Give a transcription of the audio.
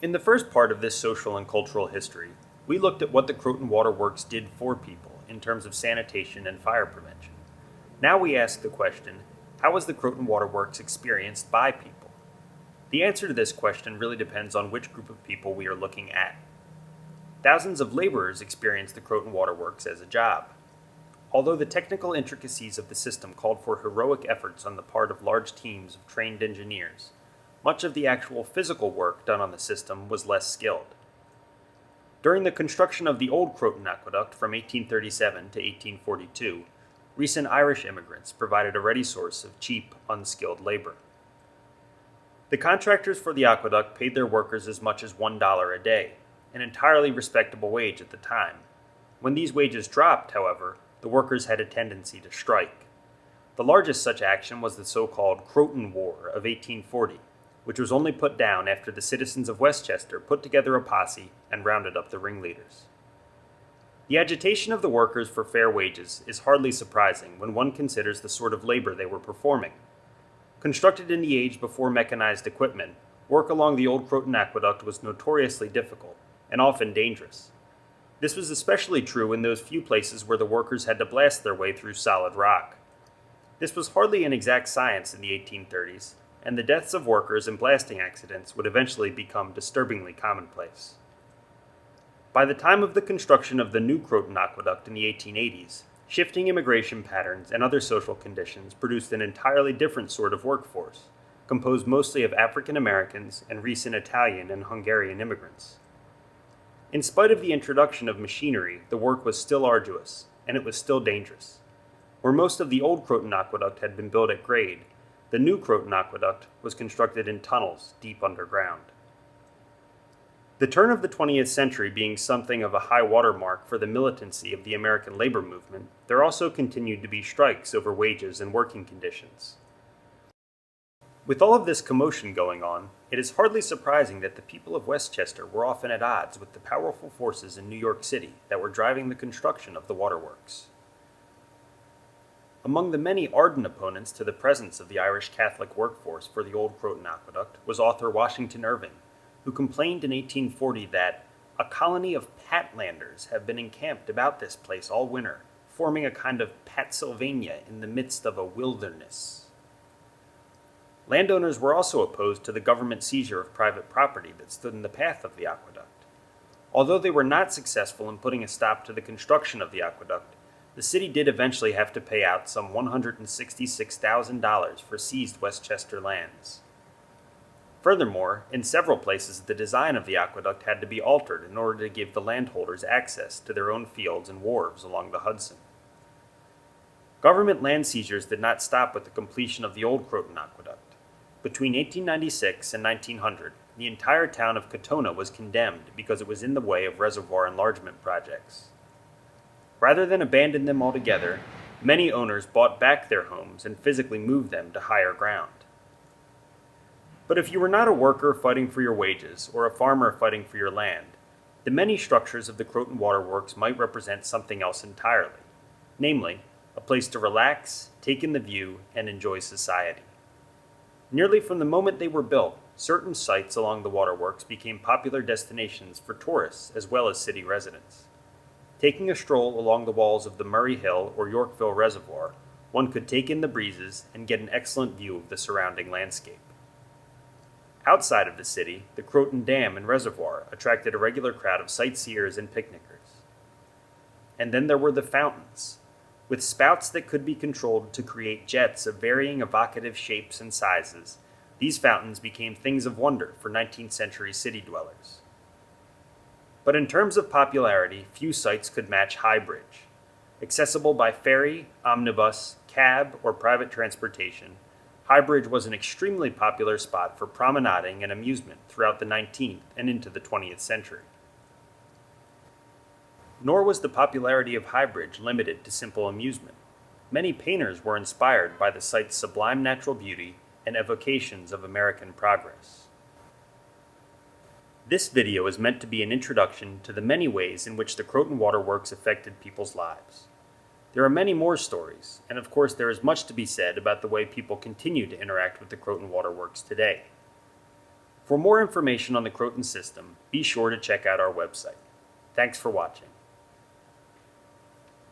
In the first part of this social and cultural history, we looked at what the Croton Waterworks did for people in terms of sanitation and fire prevention. Now we ask the question, how was the Croton Waterworks experienced by people? The answer to this question really depends on which group of people we are looking at. Thousands of laborers experienced the Croton Waterworks as a job. Although the technical intricacies of the system called for heroic efforts on the part of large teams of trained engineers, much of the actual physical work done on the system was less skilled. During the construction of the old Croton Aqueduct from 1837 to 1842, recent Irish immigrants provided a ready source of cheap, unskilled labor. The contractors for the aqueduct paid their workers as much as $1 a day, an entirely respectable wage at the time. When these wages dropped, however, the workers had a tendency to strike. The largest such action was the so-called Croton War of 1840, which was only put down after the citizens of Westchester put together a posse and rounded up the ringleaders. The agitation of the workers for fair wages is hardly surprising when one considers the sort of labor they were performing. Constructed in the age before mechanized equipment, work along the old Croton Aqueduct was notoriously difficult and often dangerous. This was especially true in those few places where the workers had to blast their way through solid rock. This was hardly an exact science in the 1830s, and the deaths of workers in blasting accidents would eventually become disturbingly commonplace. By the time of the construction of the new Croton Aqueduct in the 1880s, shifting immigration patterns and other social conditions produced an entirely different sort of workforce, composed mostly of African Americans and recent Italian and Hungarian immigrants. In spite of the introduction of machinery, the work was still arduous, and it was still dangerous. Where most of the old Croton Aqueduct had been built at grade, the new Croton Aqueduct was constructed in tunnels deep underground. The turn of the 20th century being something of a high watermark for the militancy of the American labor movement, there also continued to be strikes over wages and working conditions. With all of this commotion going on, it is hardly surprising that the people of Westchester were often at odds with the powerful forces in New York City that were driving the construction of the waterworks. Among the many ardent opponents to the presence of the Irish Catholic workforce for the old Croton Aqueduct was author Washington Irving, who complained in 1840 that a colony of Patlanders have been encamped about this place all winter, forming a kind of Patsylvania in the midst of a wilderness. Landowners were also opposed to the government seizure of private property that stood in the path of the aqueduct. Although they were not successful in putting a stop to the construction of the aqueduct, the city did eventually have to pay out some $166,000 for seized Westchester lands. Furthermore, in several places the design of the aqueduct had to be altered in order to give the landholders access to their own fields and wharves along the Hudson. Government land seizures did not stop with the completion of the old Croton Aqueduct. Between 1896 and 1900, the entire town of Katona was condemned because it was in the way of reservoir enlargement projects. Rather than abandon them altogether, many owners bought back their homes and physically moved them to higher ground. But if you were not a worker fighting for your wages or a farmer fighting for your land, the many structures of the Croton Waterworks might represent something else entirely, namely, a place to relax, take in the view, and enjoy society. Nearly from the moment they were built, certain sites along the waterworks became popular destinations for tourists as well as city residents. Taking a stroll along the walls of the Murray Hill or Yorkville Reservoir, one could take in the breezes and get an excellent view of the surrounding landscape. Outside of the city, the Croton Dam and Reservoir attracted a regular crowd of sightseers and picnickers. And then there were the fountains. With spouts that could be controlled to create jets of varying evocative shapes and sizes, these fountains became things of wonder for 19th century city dwellers. But in terms of popularity, few sites could match High Bridge. Accessible by ferry, omnibus, cab, or private transportation, High Bridge was an extremely popular spot for promenading and amusement throughout the 19th and into the 20th century. Nor was the popularity of High Bridge limited to simple amusement. Many painters were inspired by the site's sublime natural beauty and evocations of American progress. This video is meant to be an introduction to the many ways in which the Croton Waterworks affected people's lives. There are many more stories, and of course there is much to be said about the way people continue to interact with the Croton Waterworks today. For more information on the Croton system, be sure to check out our website. Thanks for watching.